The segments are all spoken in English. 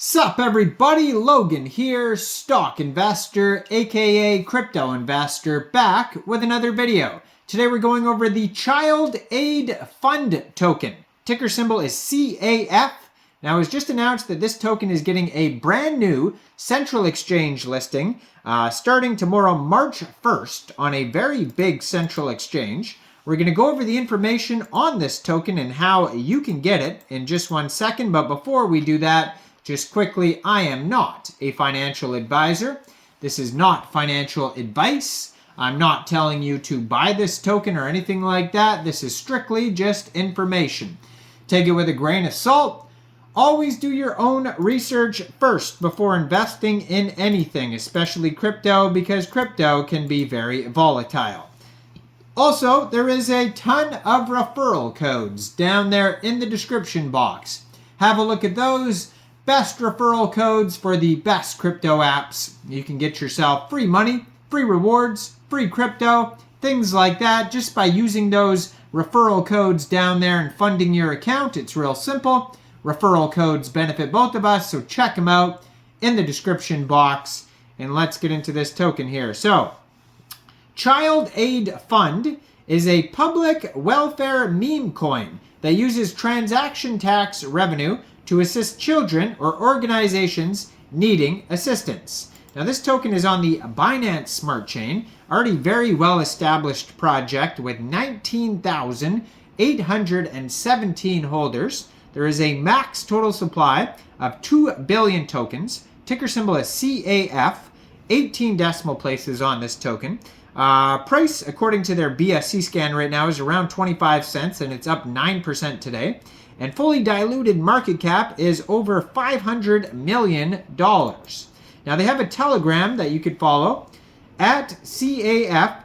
Sup everybody, Logan here, stock investor, aka crypto investor, back with another video. Today we're going over the Child Aid Fund token. Ticker symbol is CAF. Now it was just announced that this token is getting a brand new central exchange listing starting tomorrow, March 1st, on a very big central exchange. We're going to go over the information on this token and how you can get it in just 1 second, but before we do that, just quickly, I am not a financial advisor. This is not financial advice. I'm not telling you to buy this token or anything like that. This is strictly just information. Take it with a grain of salt. Always do your own research first before investing in anything, especially crypto, because crypto can be very volatile. Also, there is a ton of referral codes down there in the description box. Have a look at those. Best referral codes for the best crypto apps. You can get yourself free money, free rewards, free crypto, things like that just by using those referral codes down there and funding your account. It's real simple. Referral codes benefit both of us, so check them out in the description box. And let's get into this token here. So, Child Aid Fund is a public welfare meme coin that uses transaction tax revenue to assist children or organizations needing assistance. Now this token is on the Binance Smart Chain, already very well established project with 19,817 holders. There is a max total supply of 2 billion tokens. Ticker symbol is CAF, 18 decimal places on this token. Price, according to their BSC scan right now, is around 25 cents and it's up 9% today. And fully diluted market cap is over $500 million. Now they have a Telegram that you could follow at CAF_BSC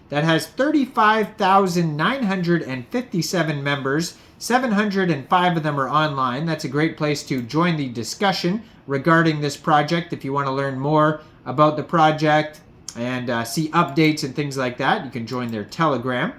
that has 35,957 members. 705 of them are online. That's a great place to join the discussion regarding this project. If you want to learn more about the project and see updates and things like that, you can join their Telegram.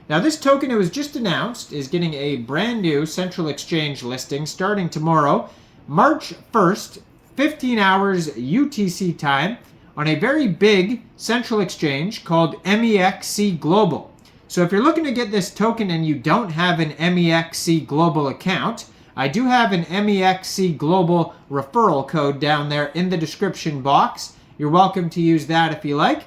Now this token, it was just announced, is getting a brand new central exchange listing starting tomorrow, March 1st, 15 hours UTC time, on a very big central exchange called Mexc Global. So if you're looking to get this token and you don't have an Mexc Global account, I do have an Mexc Global referral code down there in the description box. You're welcome to use that if you like.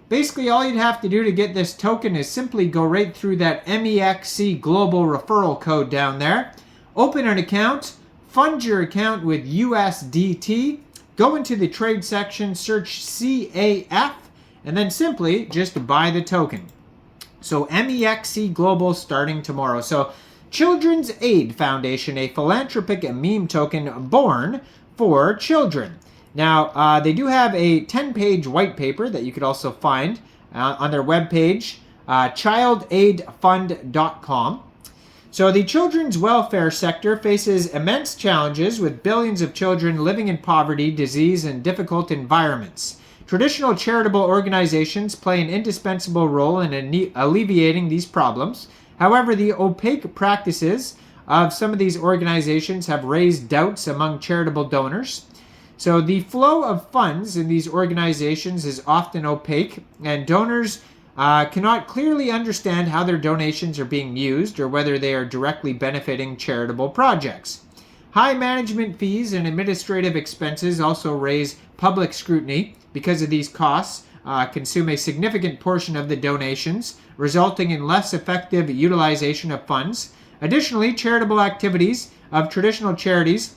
Basically, all you'd have to do to get this token is simply go right through that Mexc Global referral code down there, open an account, fund your account with USDT, go into the trade section, search CAF, and then simply just buy the token. So Mexc Global starting tomorrow. So Children's Aid Foundation, a philanthropic meme token born for children. Now, they do have a 10-page white paper that you could also find on their webpage, childaidfund.com. So the children's welfare sector faces immense challenges with billions of children living in poverty, disease, and difficult environments. Traditional charitable organizations play an indispensable role in alleviating these problems. However, the opaque practices of some of these organizations have raised doubts among charitable donors. So the flow of funds in these organizations is often opaque, and donors cannot clearly understand how their donations are being used or whether they are directly benefiting charitable projects. High management fees and administrative expenses also raise public scrutiny because of these costs consume a significant portion of the donations, resulting in less effective utilization of funds. Additionally, charitable activities of traditional charities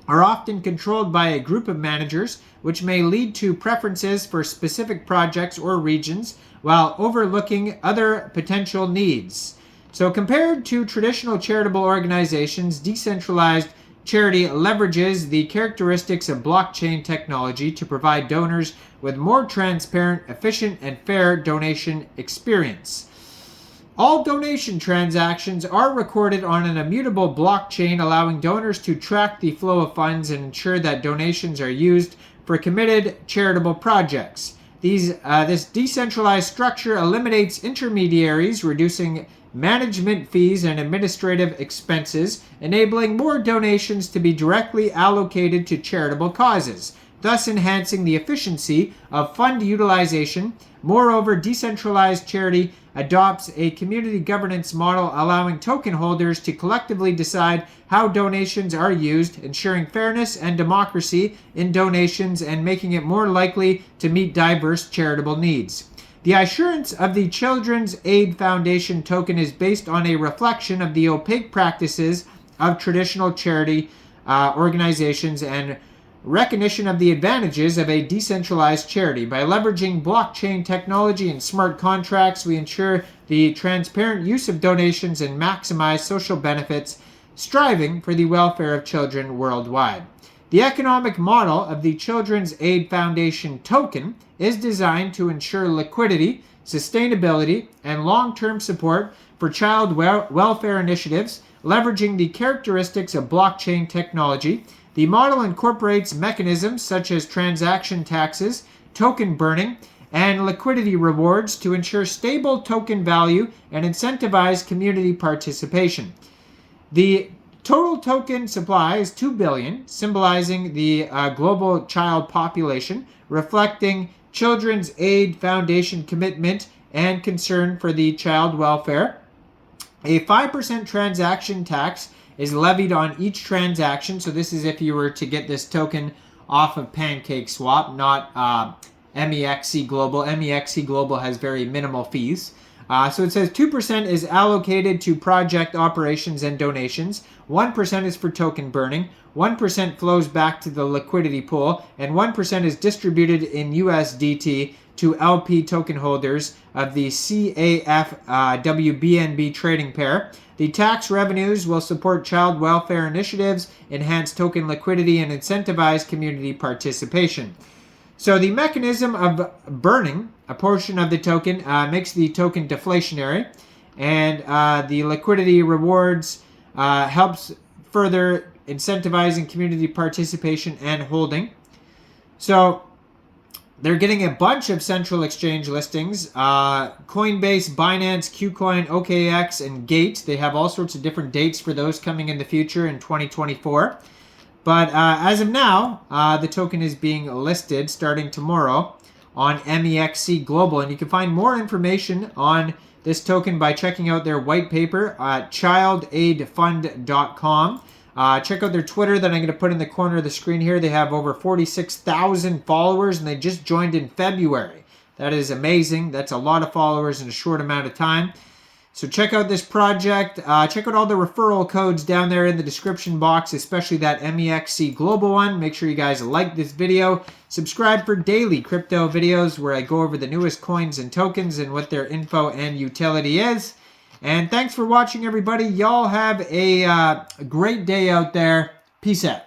are often controlled by a group of managers, which may lead to preferences for specific projects or regions while overlooking other potential needs. So compared to traditional charitable organizations, decentralized charity leverages the characteristics of blockchain technology to provide donors with more transparent, efficient, and fair donation experience. All donation transactions are recorded on an immutable blockchain, allowing donors to track the flow of funds and ensure that donations are used for committed charitable projects. This decentralized structure eliminates intermediaries, reducing management fees and administrative expenses, enabling more donations to be directly allocated to charitable causes, thus enhancing the efficiency of fund utilization. Moreover, decentralized charity adopts a community governance model, allowing token holders to collectively decide how donations are used, ensuring fairness and democracy in donations and making it more likely to meet diverse charitable needs. The assurance of the Children's Aid Foundation token is based on a reflection of the opaque practices of traditional charity organizations and recognition of the advantages of a decentralized charity. By leveraging blockchain technology and smart contracts, we ensure the transparent use of donations and maximize social benefits, striving for the welfare of children worldwide. The economic model of the Children's Aid Foundation token is designed to ensure liquidity, sustainability, and long-term support for child welfare initiatives, leveraging the characteristics of blockchain technology. The model incorporates mechanisms such as transaction taxes, token burning, and liquidity rewards to ensure stable token value and incentivize community participation. The total token supply is 2 billion, symbolizing the global child population, reflecting Children's Aid Foundation commitment and concern for the child welfare. A 5% transaction tax is levied on each transaction. So this is if you were to get this token off of PancakeSwap, not MEXC Global. MEXC Global has very minimal fees. So it says 2% is allocated to project operations and donations, 1% is for token burning, 1% flows back to the liquidity pool, and 1% is distributed in USDT to LP token holders of the CAF-WBNB trading pair. The tax revenues will support child welfare initiatives, enhance token liquidity, and incentivize community participation. So the mechanism of burning a portion of the token makes the token deflationary, and the liquidity rewards helps further incentivizing community participation and holding. So they're getting a bunch of central exchange listings. Coinbase, Binance, KuCoin, OKX, and Gate. They have all sorts of different dates for those coming in the future in 2024. But as of now, the token is being listed starting tomorrow on MEXC Global. And you can find more information on this token by checking out their white paper at childaidfund.com. Check out their Twitter that I'm going to put in the corner of the screen here. They have over 46,000 followers, and they just joined in February. That is amazing. That's a lot of followers in a short amount of time. So check out this project. Check out all the referral codes down there in the description box, especially that MEXC Global one. Make sure you guys like this video. Subscribe for daily crypto videos where I go over the newest coins and tokens and what their info and utility is. And thanks for watching, everybody. Y'all have a great day out there. Peace out.